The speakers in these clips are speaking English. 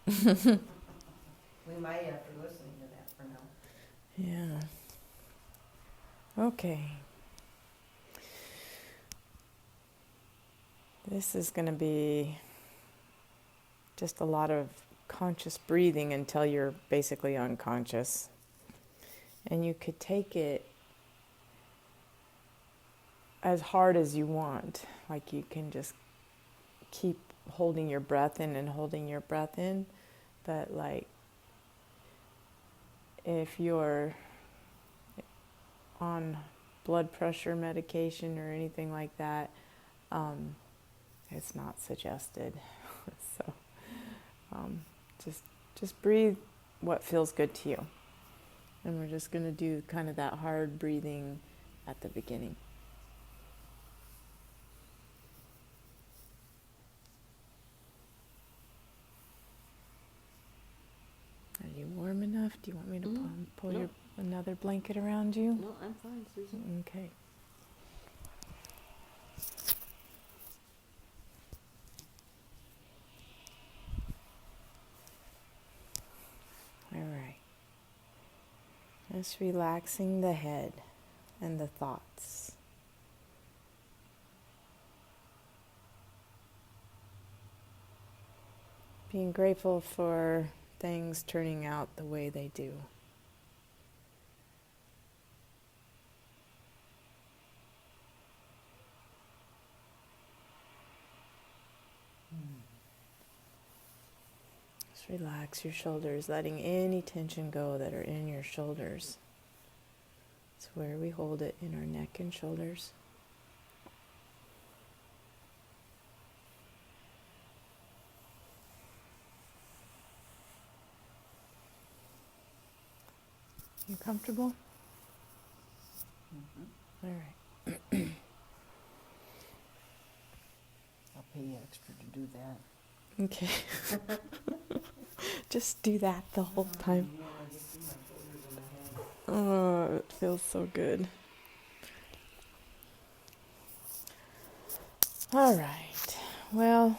We might after listening to that for now. Yeah. Okay. This is going to be just a lot of conscious breathing until you're basically unconscious. And you could take it as hard as you want. Like you can just keep holding your breath in and holding your breath in. But like if you're on blood pressure medication or anything like that, it's not suggested. So um, just just breathe what feels good to you. And we're just going to do kind of that hard breathing at the beginning. Are you warm enough? Do you want me to pull No. another blanket around you? No, I'm fine, Susan. Okay. All right. Just relaxing the head and the thoughts. Being grateful for things turning out the way they do. Just relax your shoulders, letting any tension go that are in your shoulders. It's where we hold it, in our neck and shoulders. You comfortable? Mm-hmm. All right. I'll pay you extra to do that. Okay. Just do that the whole time. Oh, it feels so good. All right. Well,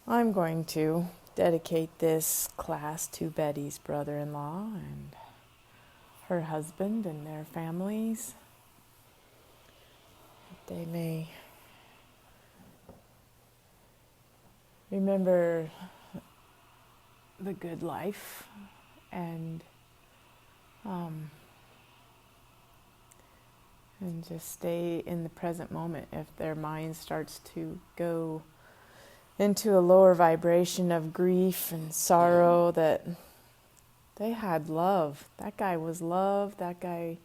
I'm going to dedicate this class to Betty's brother-in-law and her husband and their families. They may remember the good life and just stay in the present moment. If their mind starts to go into a lower vibration of grief and sorrow, that they had love. That guy was love. That guy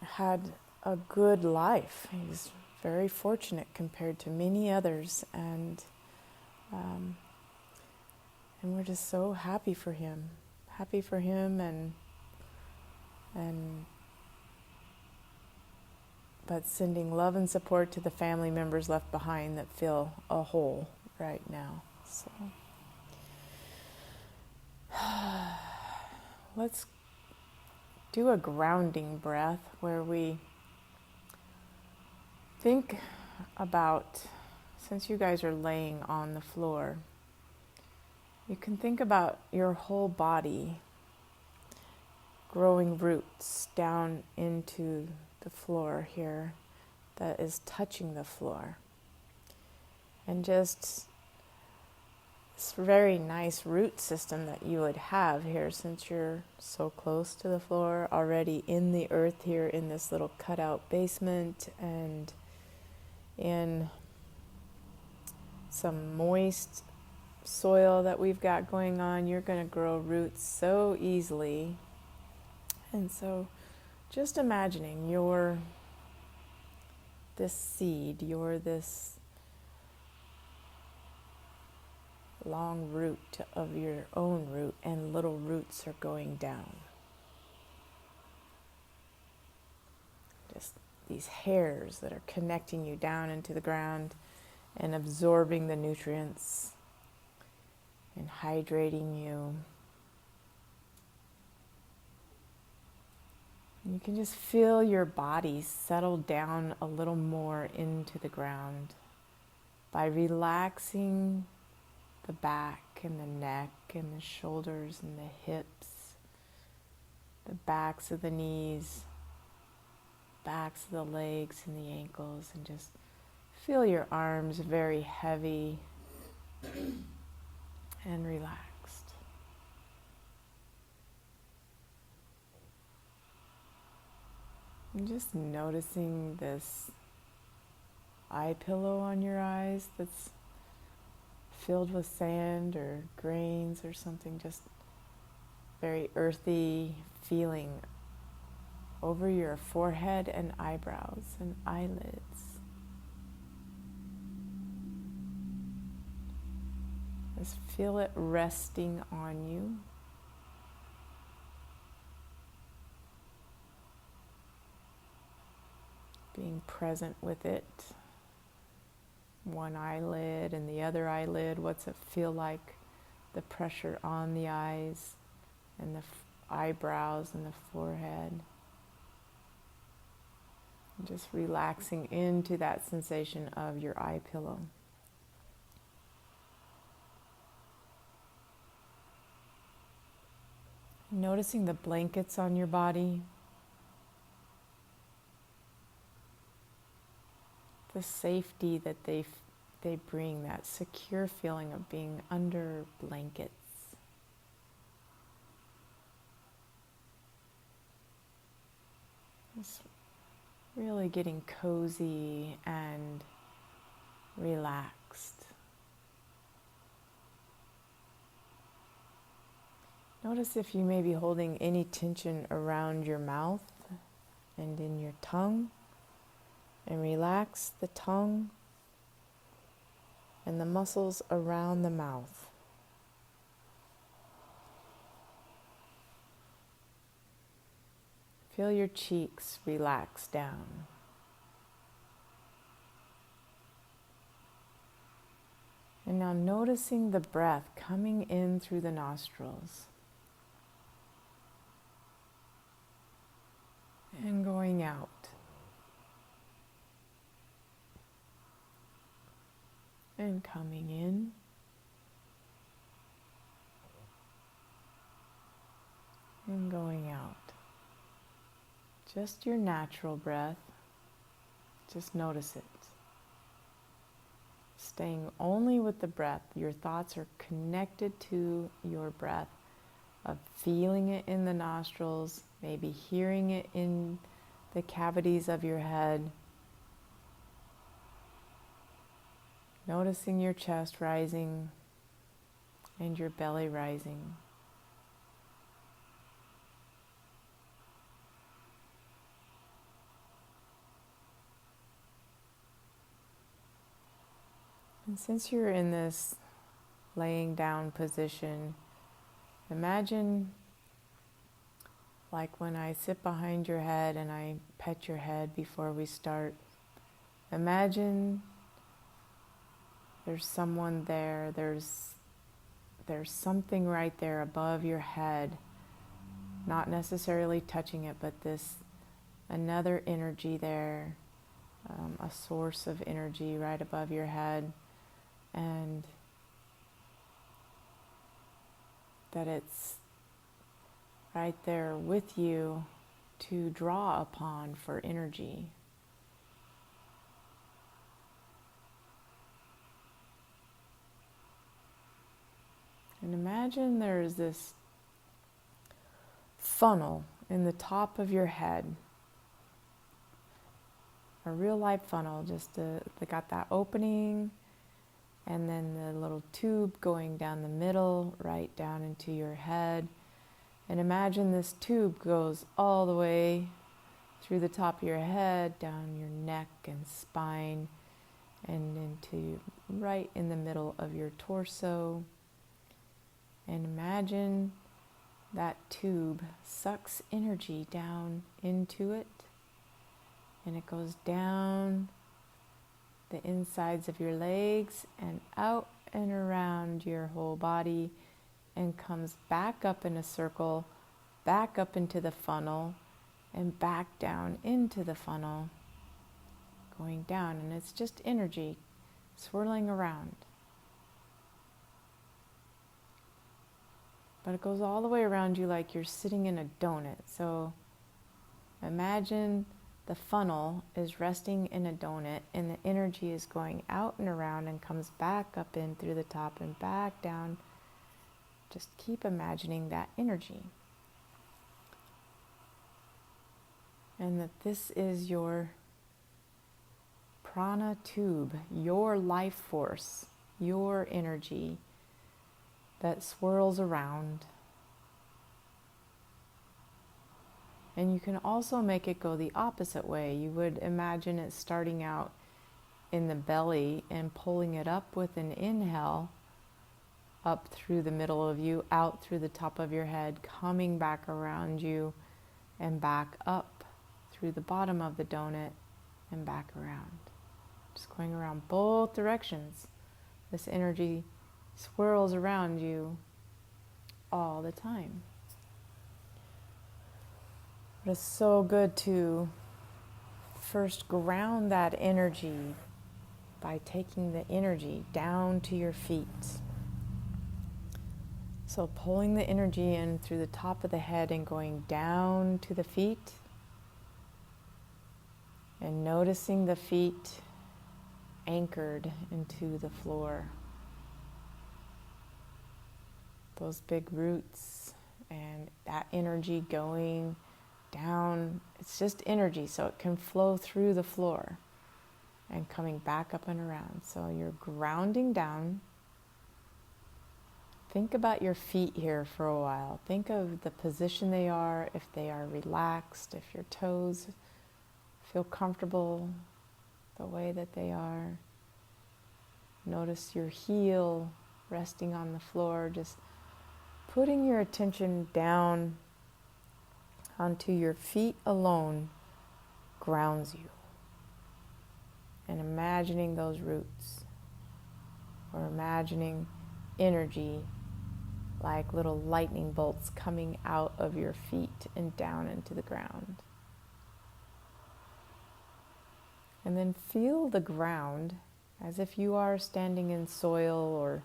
had a good life. He was very fortunate compared to many others, and we're just so happy for him, and but sending love and support to the family members left behind that feel a hole right now. So let's do a grounding breath where we think about, since you guys are laying on the floor, you can think about your whole body growing roots down into the floor here that is touching the floor. And just this very nice root system that you would have here, since you're so close to the floor, already in the earth here in this little cutout basement and in some moist soil that we've got going on. You're going to grow roots so easily. And so just imagining you're this seed, you're this long root of your own root, and little roots are going down. Just these hairs that are connecting you down into the ground and absorbing the nutrients and hydrating you. You can just feel your body settle down a little more into the ground by relaxing the back and the neck and the shoulders and the hips, the backs of the knees, backs of the legs and the ankles, and just feel your arms very heavy and relaxed. And just noticing this eye pillow on your eyes that's filled with sand or grains or something, just very earthy feeling over your forehead and eyebrows and eyelids. Just feel it resting on you. Being present with it. One eyelid and the other eyelid. What's it feel like? The pressure on the eyes and the eyebrows and the forehead. And just relaxing into that sensation of your eye pillow. Noticing the blankets on your body. The safety that they bring, that secure feeling of being under blankets. Just really getting cozy and relaxed. Notice if you may be holding any tension around your mouth and in your tongue. And relax the tongue and the muscles around the mouth. Feel your cheeks relax down. And now noticing the breath coming in through the nostrils and going out. And coming in and going out. Just your natural breath. Just notice it. Staying only with the breath. Your thoughts are connected to your breath, of feeling it in the nostrils, maybe hearing it in the cavities of your head. Noticing your chest rising and your belly rising. And since you're in this laying down position, imagine like when I sit behind your head and I pet your head before we start. Imagine there's someone there, there's something right there above your head, not necessarily touching it, but this another energy there, a source of energy right above your head, and that it's right there with you to draw upon for energy. And imagine there's this funnel in the top of your head, a real life funnel, they got that opening and then the little tube going down the middle, right down into your head. And imagine this tube goes all the way through the top of your head, down your neck and spine, and into right in the middle of your torso. And imagine that tube sucks energy down into it, and it goes down the insides of your legs and out and around your whole body, and comes back up in a circle, back up into the funnel, and back down into the funnel, going down, and it's just energy swirling around. But it goes all the way around you like you're sitting in a donut. So imagine the funnel is resting in a donut and the energy is going out and around and comes back up in through the top and back down. Just keep imagining that energy. And that this is your prana tube, your life force, your energy that swirls around. And you can also make it go the opposite way. You would imagine it starting out in the belly and pulling it up with an inhale, up through the middle of you, out through the top of your head, coming back around you and back up through the bottom of the donut and back around. Just going around both directions. This energy swirls around you all the time. But it's so good to first ground that energy by taking the energy down to your feet. So pulling the energy in through the top of the head and going down to the feet, and noticing the feet anchored into the floor. Those big roots and that energy going down. It's just energy, so it can flow through the floor and coming back up and around. So you're grounding down. Think about your feet here for a while. Think of the position they are, if they are relaxed, if your toes feel comfortable the way that they are. Notice your heel resting on the floor, just putting your attention down onto your feet alone grounds you. And imagining those roots, or imagining energy like little lightning bolts coming out of your feet and down into the ground. And then feel the ground as if you are standing in soil or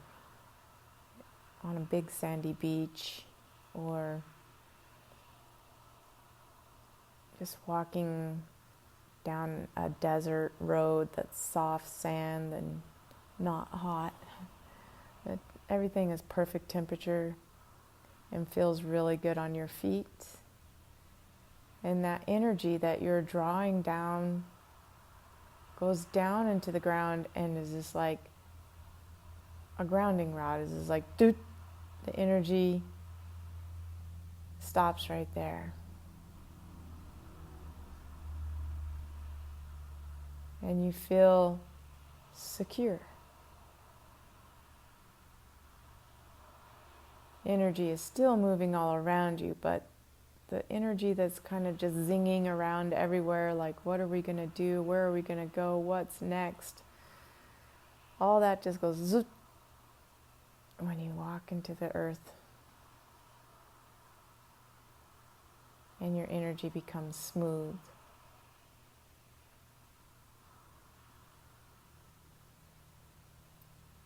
on a big sandy beach, or just walking down a desert road that's soft sand and not hot. But everything is perfect temperature and feels really good on your feet. And that energy that you're drawing down goes down into the ground and is just like a grounding rod. Is just like doot. The energy stops right there. And you feel secure. Energy is still moving all around you, but the energy that's kind of just zinging around everywhere, like what are we going to do? Where are we going to go? What's next? All that just goes zoop when you walk into the earth. And your energy becomes smooth.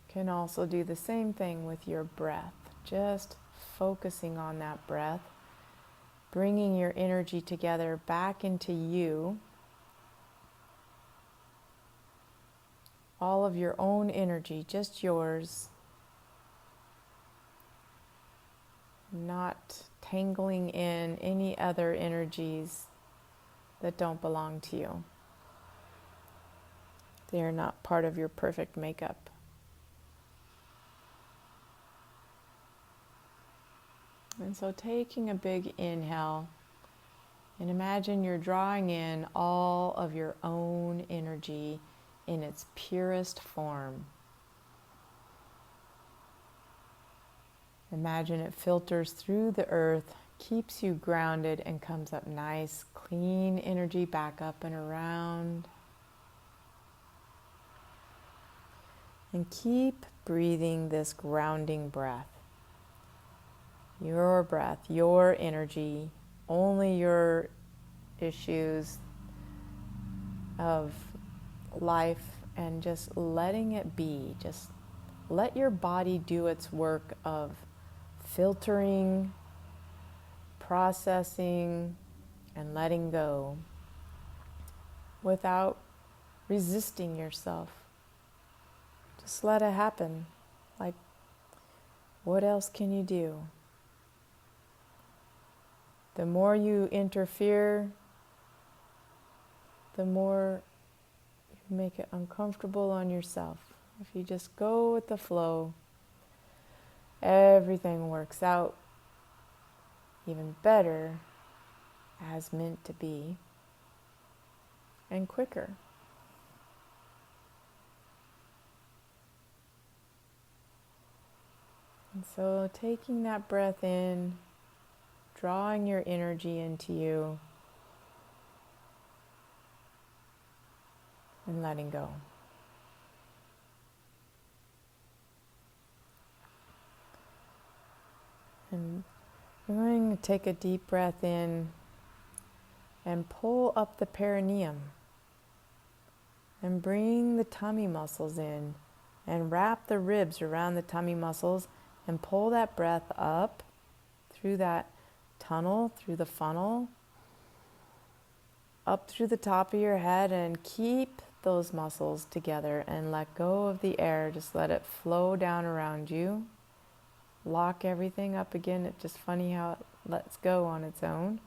Can also do the same thing with your breath. Just focusing on that breath, bringing your energy together back into you. All of your own energy, just yours. Not tangling in any other energies that don't belong to you. They are not part of your perfect makeup. And so taking a big inhale, and imagine you're drawing in all of your own energy in its purest form. Imagine it filters through the earth, keeps you grounded, and comes up nice, clean energy back up and around. And keep breathing this grounding breath. Your breath, your energy, only your issues of life and just letting it be. Just let your body do its work of filtering, processing, and letting go without resisting yourself. Just let it happen. Like, what else can you do? The more you interfere, the more you make it uncomfortable on yourself. If you just go with the flow, everything works out even better, as meant to be, and quicker. And so taking that breath in, drawing your energy into you, and letting go. And we're going to take a deep breath in and pull up the perineum and bring the tummy muscles in and wrap the ribs around the tummy muscles and pull that breath up through that tunnel, through the funnel, up through the top of your head, and keep those muscles together and let go of the air. Just let it flow down around you. Lock everything up again. It's just funny how it lets go on its own.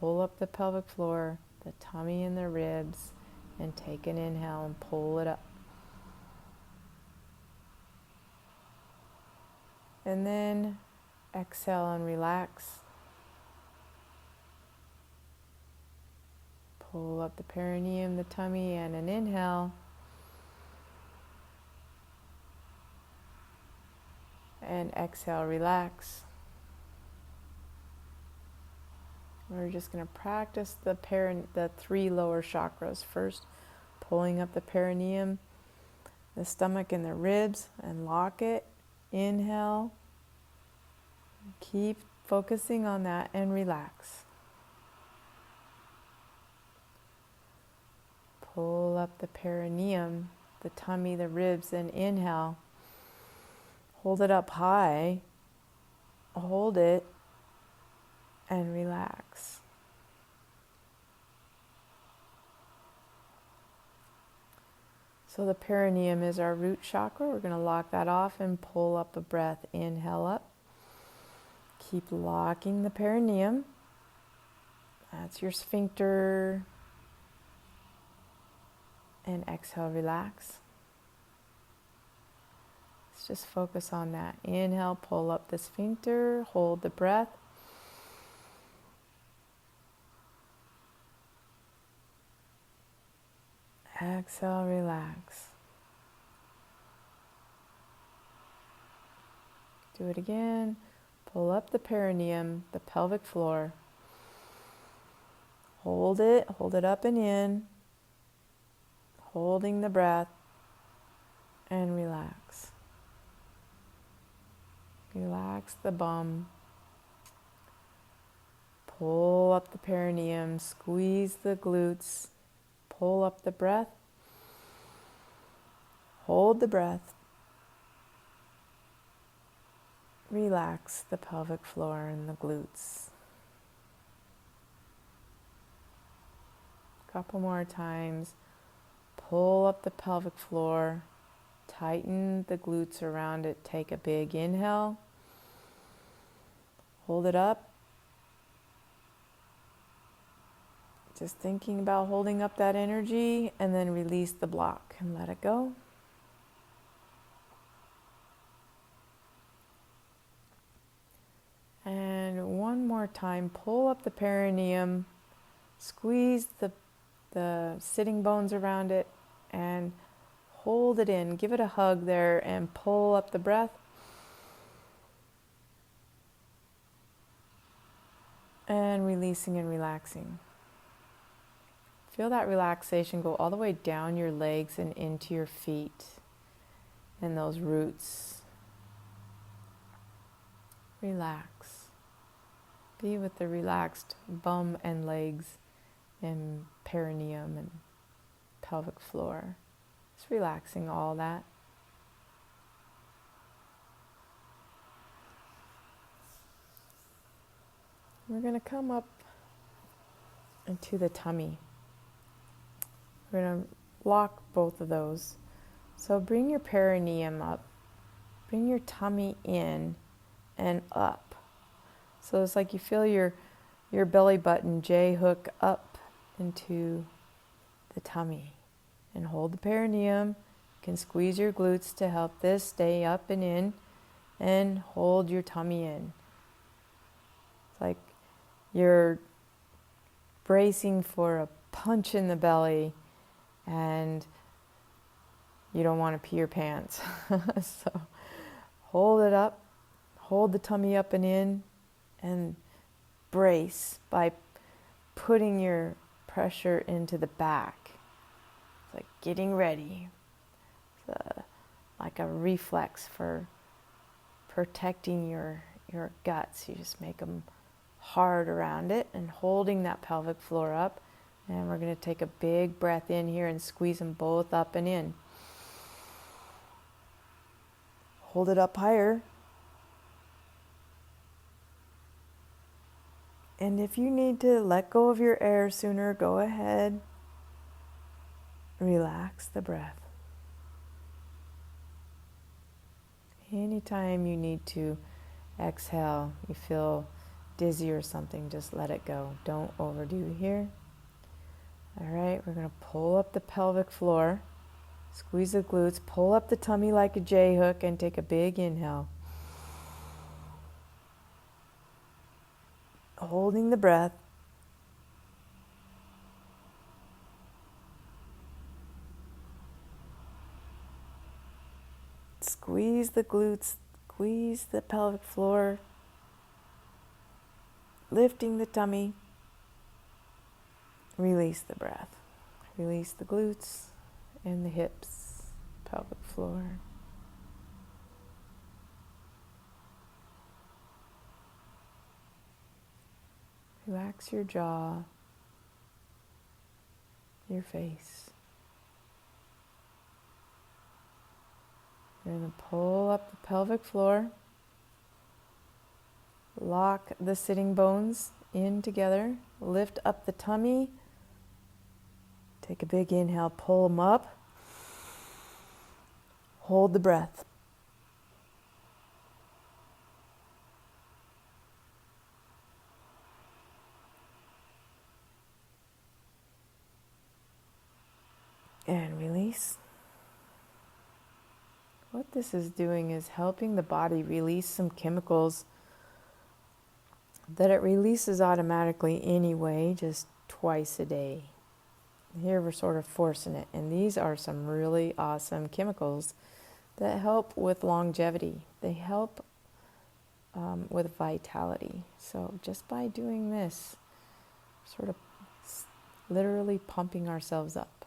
Pull up the pelvic floor, the tummy and the ribs, and take an inhale and pull it up. And then exhale and relax. Pull up the perineum, the tummy, and an inhale. And exhale, relax. We're just going to practice the three lower chakras. First, pulling up the perineum, the stomach and the ribs, and lock it. Inhale. Keep focusing on that and relax. Pull up the perineum, the tummy, the ribs, and inhale. Hold it up high. Hold it and relax. So the perineum is our root chakra. We're going to lock that off and pull up a breath. Inhale up. Keep locking the perineum. That's your sphincter. And exhale, relax. Let's just focus on that. Inhale, pull up the sphincter. Hold the breath. Exhale, relax. Do it again. Pull up the perineum, the pelvic floor. Hold it up and in. Holding the breath and relax. Relax the bum. Pull up the perineum, squeeze the glutes. Pull up the breath. Hold the breath. Relax the pelvic floor and the glutes. Couple more times. Pull up the pelvic floor. Tighten the glutes around it. Take a big inhale. Hold it up. Just thinking about holding up that energy, and then release the block and let it go. And one more time, pull up the perineum, squeeze the sitting bones around it, and hold it in. Give it a hug there and pull up the breath. And releasing and relaxing. Feel that relaxation go all the way down your legs and into your feet and those roots. Relax. Be with the relaxed bum and legs and perineum and pelvic floor. Just relaxing all that. We're going to come up into the tummy. We're going to lock both of those. So bring your perineum up, bring your tummy in and up. So it's like you feel your belly button J hook up into the tummy. And hold the perineum. You can squeeze your glutes to help this stay up and in, and hold your tummy in. It's like you're bracing for a punch in the belly and you don't want to pee your pants. So hold it up, hold the tummy up and in, and brace by putting your pressure into the back. It's like getting ready. It's like a reflex for protecting your guts. You just make them hard around it and holding that pelvic floor up. And we're going to take a big breath in here and squeeze them both up and in. Hold it up higher. And if you need to let go of your air sooner, go ahead. Relax the breath. Anytime you need to exhale, you feel dizzy or something, just let it go. Don't overdo here. All right, we're going to pull up the pelvic floor, squeeze the glutes, pull up the tummy like a J hook, and take a big inhale. Holding the breath. Squeeze the glutes, squeeze the pelvic floor, lifting the tummy. Release the breath. Release the glutes and the hips, pelvic floor. Relax your jaw, your face. You're going to pull up the pelvic floor. Lock the sitting bones in together. Lift up the tummy. Take a big inhale, pull them up. Hold the breath. And release. What this is doing is helping the body release some chemicals that it releases automatically anyway, just twice a day. Here we're sort of forcing it, and these are some really awesome chemicals that help with longevity. They help with vitality. So just by doing this, sort of literally pumping ourselves up.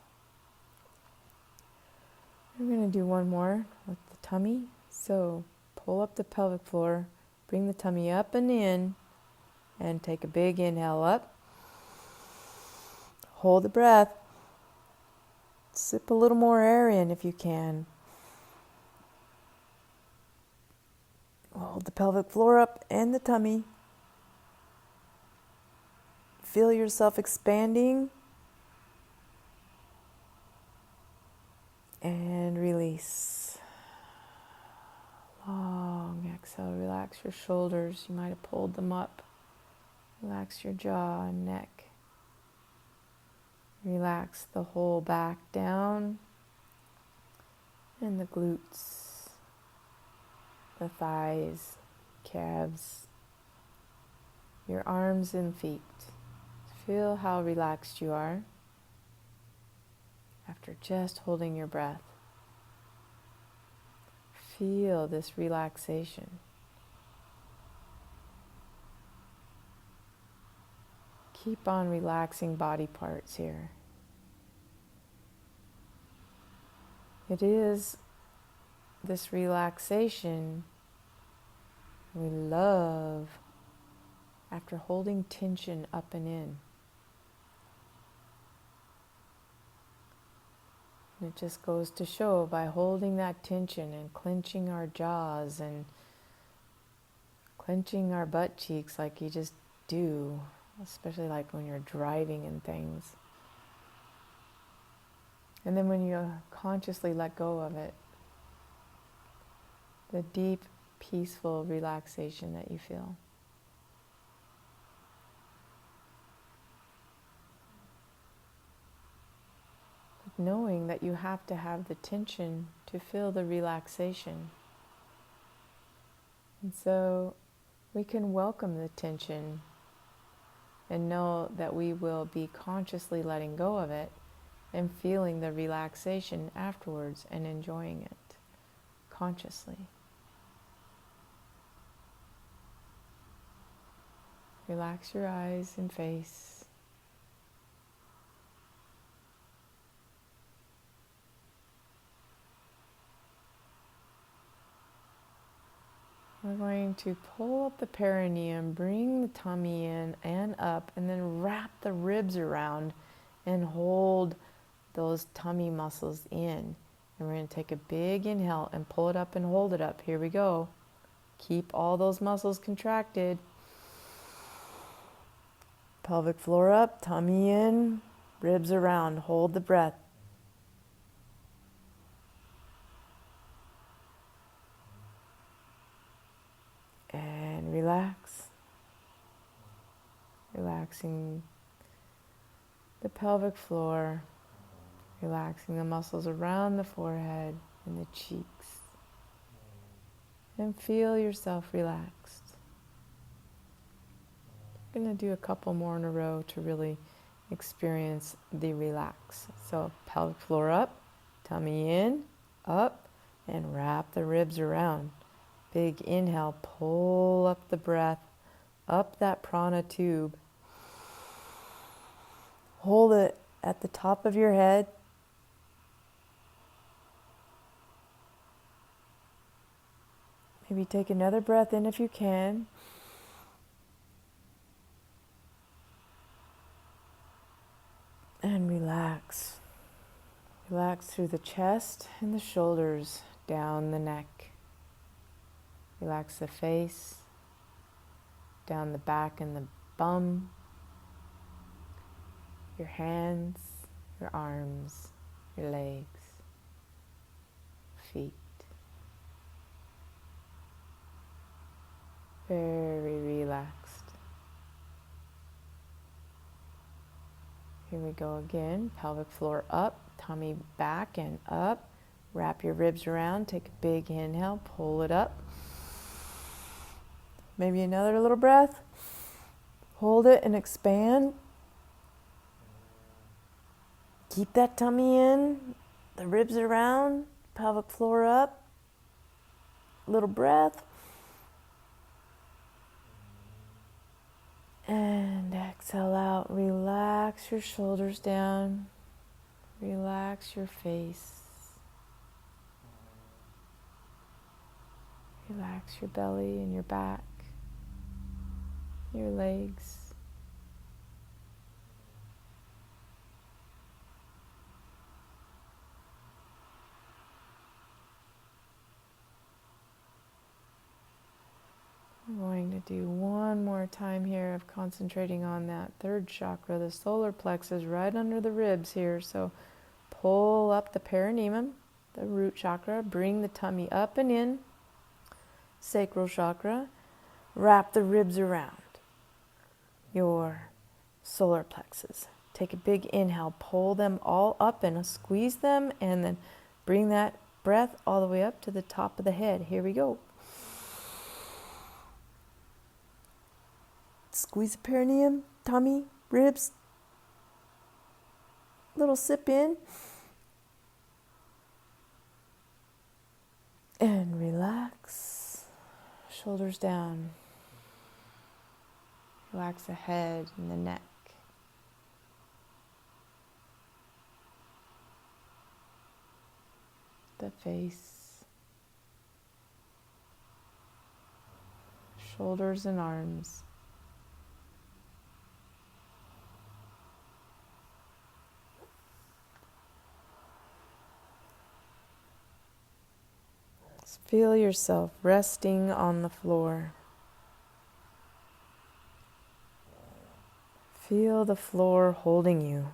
We're going to do one more with the tummy. So pull up the pelvic floor, bring the tummy up and in, and take a big inhale up. Hold the breath. Sip a little more air in if you can. Hold the pelvic floor up and the tummy. Feel yourself expanding. And release. Long exhale. Relax your shoulders. You might have pulled them up. Relax your jaw and neck. Relax the whole back down. And the glutes. The thighs. Calves. Your arms and feet. Feel how relaxed you are after just holding your breath. Feel this relaxation. Keep on relaxing body parts here. It is this relaxation we love after holding tension up and in. It just goes to show by holding that tension and clenching our jaws and clenching our butt cheeks like you just do, especially like when you're driving and things. And then when you consciously let go of it, the deep, peaceful relaxation that you feel. Knowing that you have to have the tension to feel the relaxation. And so we can welcome the tension and know that we will be consciously letting go of it and feeling the relaxation afterwards and enjoying it consciously. Relax your eyes and face. We're going to pull up the perineum, bring the tummy in and up, and then wrap the ribs around and hold those tummy muscles in. And we're going to take a big inhale and pull it up and hold it up. Here we go. Keep all those muscles contracted. Pelvic floor up, tummy in, ribs around. Hold the breath. And relax. Relaxing the pelvic floor, relaxing the muscles around the forehead and the cheeks. And feel yourself relaxed. I'm going to do a couple more in a row to really experience the relax. So pelvic floor up, tummy in, up, and wrap the ribs around. Big inhale, pull up the breath, up that prana tube. Hold it at the top of your head. Maybe take another breath in if you can. And relax. Relax through the chest and the shoulders, down the neck. Relax the face, down the back and the bum, your hands, your arms, your legs, feet. Very relaxed. Here we go again. Pelvic floor up, tummy back and up. Wrap your ribs around. Take a big inhale, pull it up. Maybe another little breath. Hold it and expand. Keep that tummy in, the ribs around, pelvic floor up. Little breath. And exhale out. Relax your shoulders down. Relax your face. Relax your belly and your back, your legs. I'm going to do one more time here of concentrating on that third chakra, the solar plexus, right under the ribs here. So pull up the perineum, the root chakra, bring the tummy up and in, sacral chakra, wrap the ribs around your solar plexus. Take a big inhale, pull them all up and squeeze them, and then bring that breath all the way up to the top of the head. Here we go. Squeeze the perineum, tummy, ribs. Little sip in. And relax. Shoulders down. Relax the head and the neck. The face. Shoulders and arms. Feel yourself resting on the floor. Feel the floor holding you.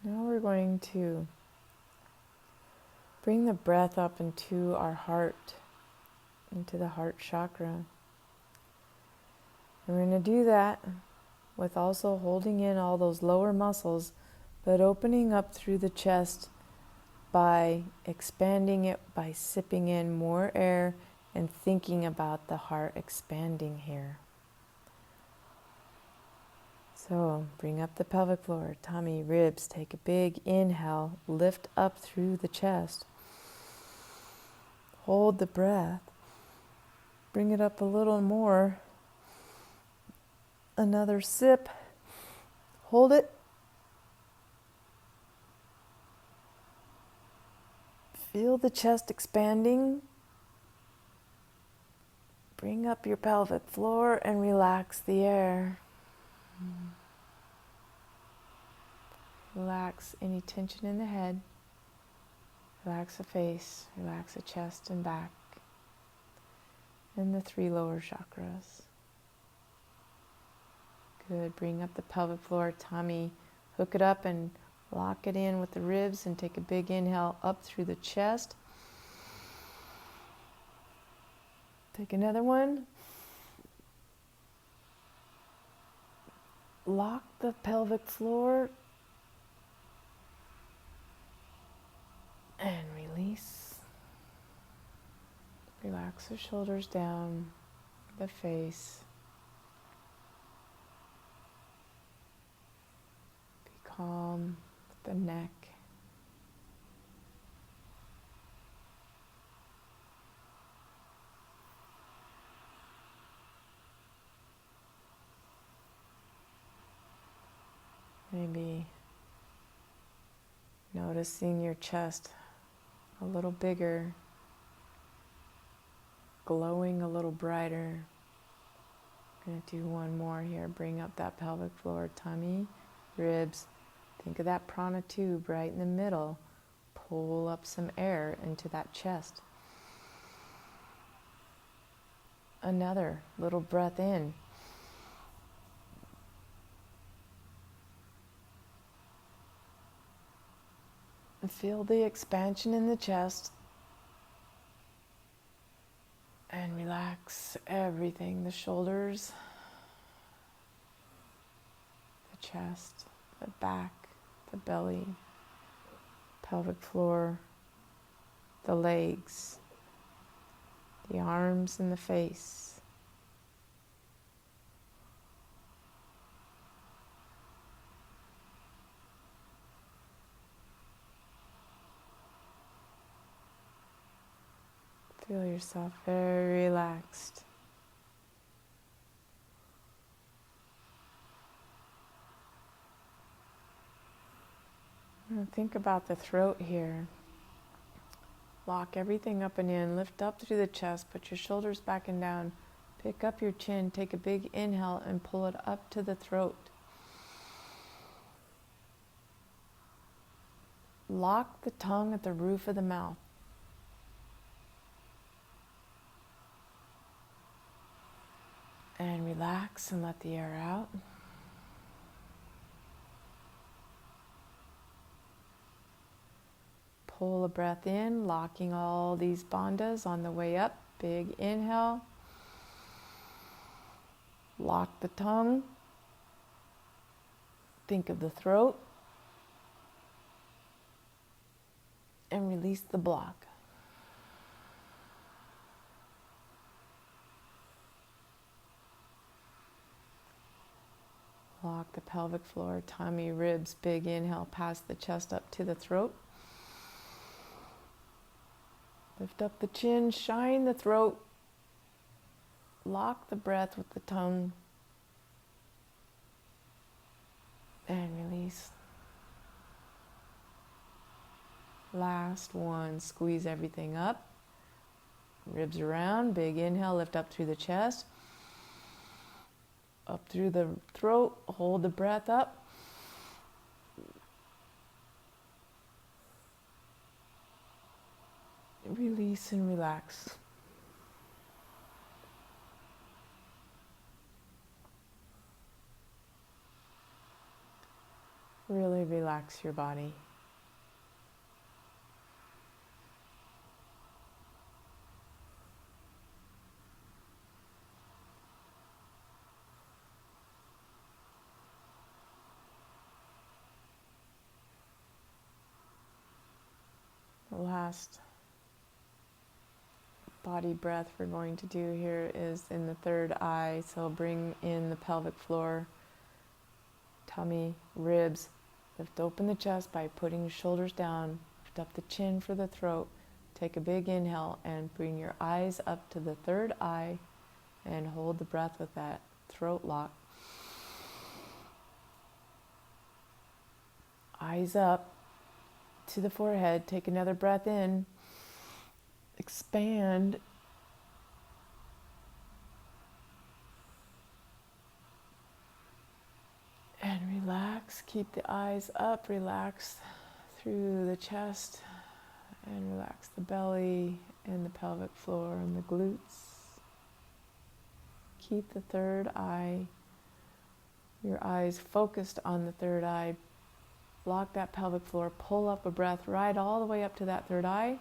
Now we're going to bring the breath up into our heart, into the heart chakra. And we're going to do that with also holding in all those lower muscles, but opening up through the chest by expanding it, by sipping in more air and thinking about the heart expanding here. So bring up the pelvic floor, tummy, ribs. Take a big inhale, lift up through the chest. Hold the breath. Bring it up a little more. Another sip. Hold it. Feel the chest expanding. Bring up your pelvic floor and relax the air. Relax any tension in the head. Relax the face. Relax the chest and back. And the 3 lower chakras. Good. Bring up the pelvic floor, tummy. Hook it up and lock it in with the ribs and take a big inhale up through the chest. Take another one. Lock the pelvic floor and release. Relax the shoulders down, the face. Be calm with the neck. Maybe noticing your chest a little bigger, glowing a little brighter. I'm going to do one more here. Bring up that pelvic floor, tummy, ribs. Think of that prana tube right in the middle. Pull up some air into that chest. Another little breath in. And feel the expansion in the chest. And relax everything, the shoulders, the chest, the back, the belly, pelvic floor, the legs, the arms and the face. Feel yourself very relaxed. Now think about the throat here. Lock everything up and in. Lift up through the chest. Put your shoulders back and down. Pick up your chin. Take a big inhale and pull it up to the throat. Lock the tongue at the roof of the mouth. And relax and let the air out. Pull a breath in, locking all these bandhas on the way up. Big inhale. Lock the tongue. Think of the throat. And release the block. Lock the pelvic floor, tummy, ribs, big inhale, pass the chest up to the throat. Lift up the chin, shine the throat. Lock the breath with the tongue. And release. Last one, squeeze everything up. Ribs around, big inhale, lift up through the chest, up through the throat, hold the breath up. Release and relax. Really relax your body. The last body breath we're going to do here is in the third eye. So bring in the pelvic floor, tummy, ribs. Lift open the chest by putting your shoulders down. Lift up the chin for the throat. Take a big inhale and bring your eyes up to the third eye and hold the breath with that throat lock. Eyes up to the forehead. Take another breath in. Expand. And relax. Keep the eyes up. Relax through the chest. And relax the belly and the pelvic floor and the glutes. Keep the third eye, your eyes focused on the third eye. Block that pelvic floor. Pull up a breath right all the way up to that third eye.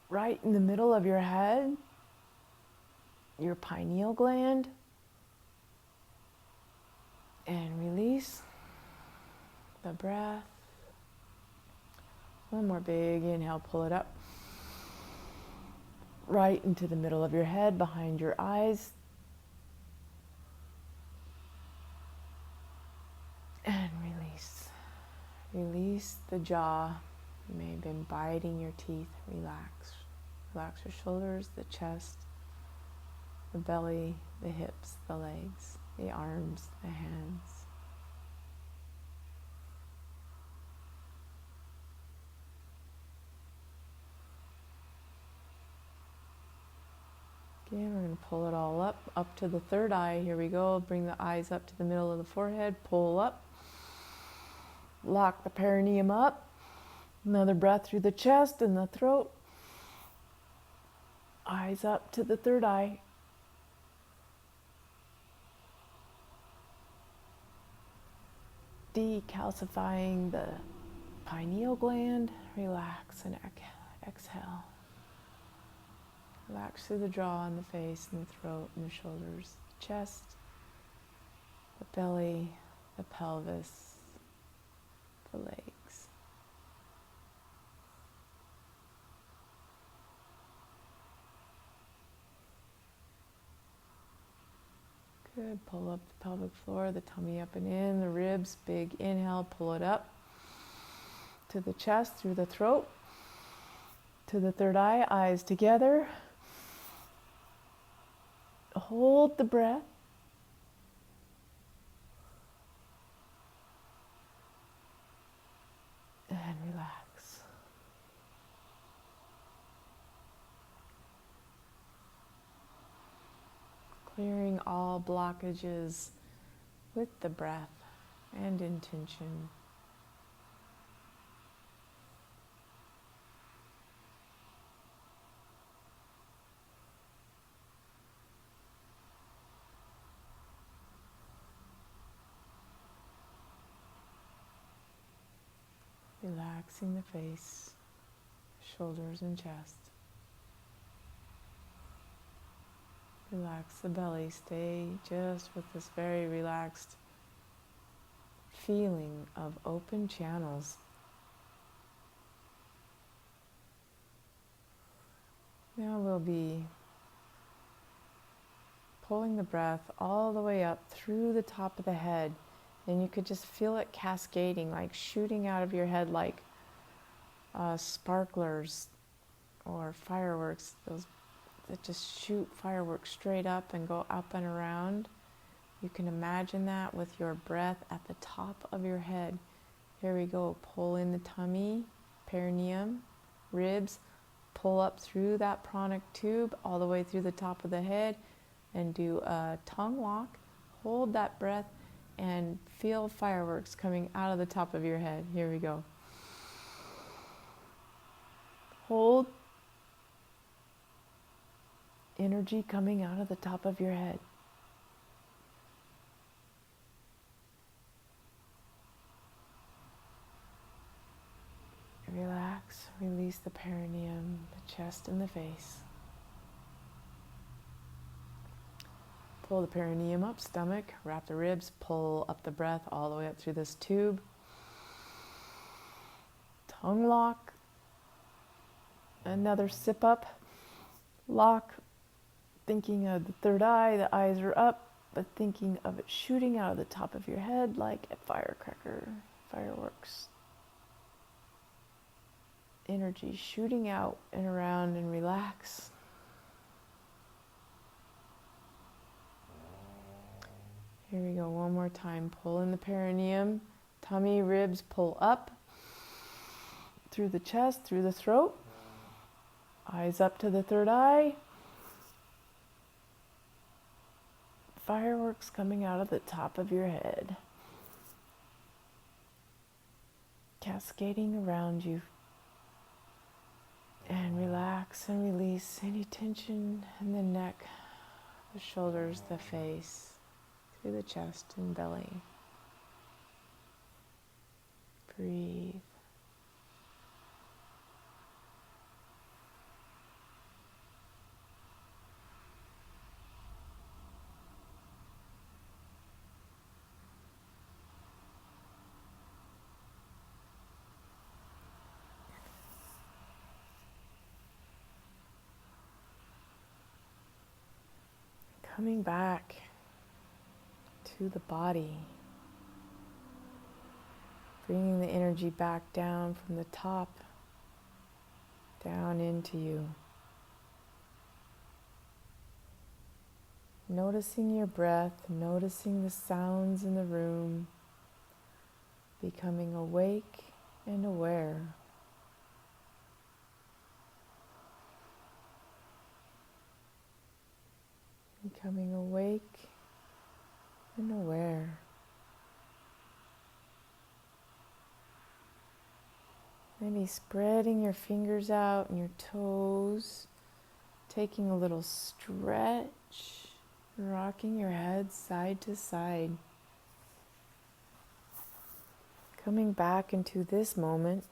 Right in the middle of your head, your pineal gland. And release the breath. One more big inhale, pull it up. Right into the middle of your head, behind your eyes. And release. Release the jaw. You may have been biting your teeth. Relax. Relax your shoulders, the chest, the belly, the hips, the legs, the arms, the hands. Again, we're going to pull it all up to the third eye. Here we go. Bring the eyes up to the middle of the forehead. Pull up. Lock the perineum up. Another breath through the chest and the throat. Eyes up to the third eye. Decalcifying the pineal gland. Relax and exhale. Relax through the jaw and the face and the throat and the shoulders, the chest, the belly, the pelvis, the legs. Good. Pull up the pelvic floor, the tummy up and in, the ribs. Big inhale, pull it up to the chest, through the throat, to the third eye, eyes together. Hold the breath. And relax. Clearing all blockages with the breath and intention. Relaxing the face, shoulders and chest. Relax the belly. Stay just with this very relaxed feeling of open channels. Now we'll be pulling the breath all the way up through the top of the head. And you could just feel it cascading, like shooting out of your head like sparklers or fireworks, those that just shoot fireworks straight up and go up and around. You can imagine that with your breath at the top of your head. Here we go. Pull in the tummy, perineum, ribs, pull up through that pranic tube all the way through the top of the head, and do a tongue lock. Hold that breath and feel fireworks coming out of the top of your head. Here we go. Hold. Energy coming out of the top of your head. Relax, release the perineum, the chest and the face. Pull the perineum up, stomach, wrap the ribs, pull up the breath all the way up through this tube. Tongue lock. Another sip up, lock, thinking of the third eye, the eyes are up, but thinking of it shooting out of the top of your head like a firecracker, fireworks. Energy shooting out and around, and relax. Here we go, one more time. Pull in the perineum, tummy, ribs, pull up through the chest, through the throat. Eyes up to the third eye. Fireworks coming out of the top of your head, cascading around you. And relax and release any tension in the neck, the shoulders, the face, through the chest and belly. Breathe. Coming back to the body, bringing the energy back down from the top, down into you. Noticing your breath, noticing the sounds in the room, becoming awake and aware. Becoming awake and aware. Maybe spreading your fingers out and your toes, taking a little stretch, rocking your head side to side. Coming back into this moment.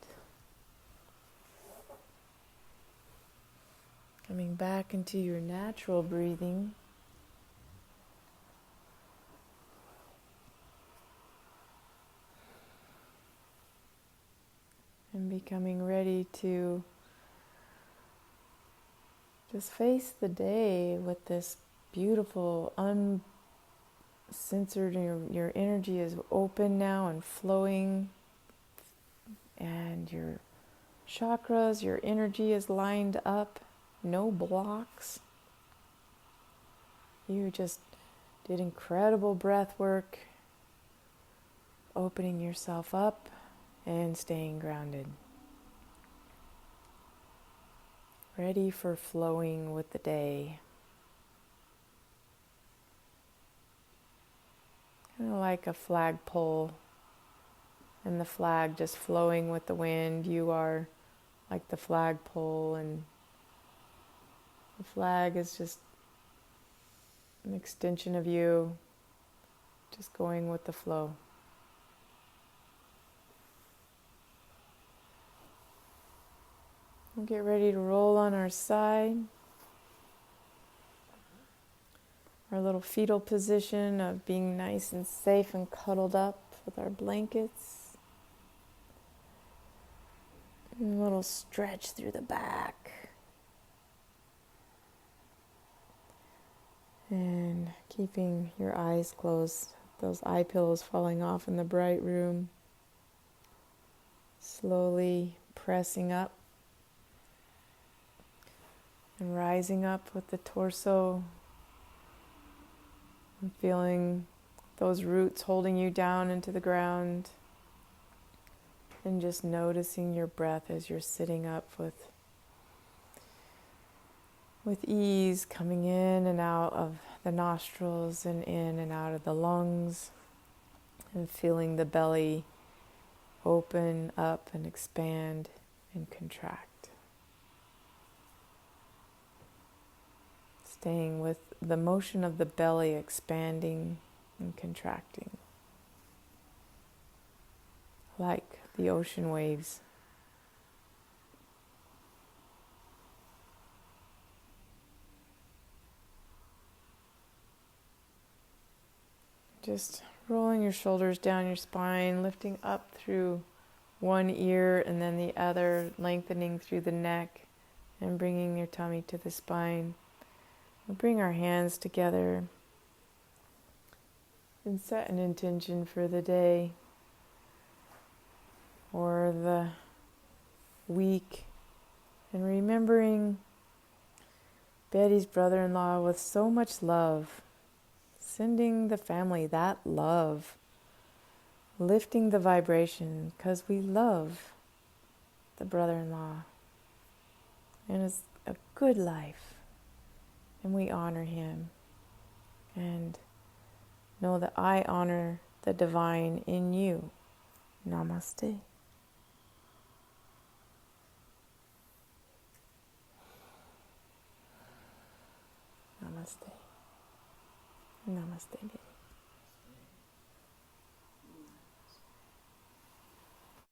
Coming back into your natural breathing. And becoming ready to just face the day with this beautiful, uncensored, your energy is open now and flowing, and your chakras, your energy is lined up, no blocks. You just did incredible breath work, opening yourself up and staying grounded. Ready for flowing with the day. Kind of like a flagpole, and the flag just flowing with the wind. You are like the flagpole, and the flag is just an extension of you, just going with the flow. We'll get ready to roll on our side. Our little fetal position of being nice and safe and cuddled up with our blankets. And a little stretch through the back. And keeping your eyes closed, those eye pillows falling off in the bright room. Slowly pressing up. And rising up with the torso, and feeling those roots holding you down into the ground, and just noticing your breath as you're sitting up with ease, coming in and out of the nostrils and in and out of the lungs, and feeling the belly open up and expand and contract. Staying with the motion of the belly expanding and contracting, like the ocean waves. Just rolling your shoulders down your spine, lifting up through one ear and then the other, lengthening through the neck and bringing your tummy to the spine. We'll bring our hands together and set an intention for the day or the week, and remembering Betty's brother-in-law with so much love, sending the family that love, lifting the vibration because we love the brother-in-law and it's a good life and we honor him, and know that I honor the divine in you. Namaste. Namaste. Namaste, baby.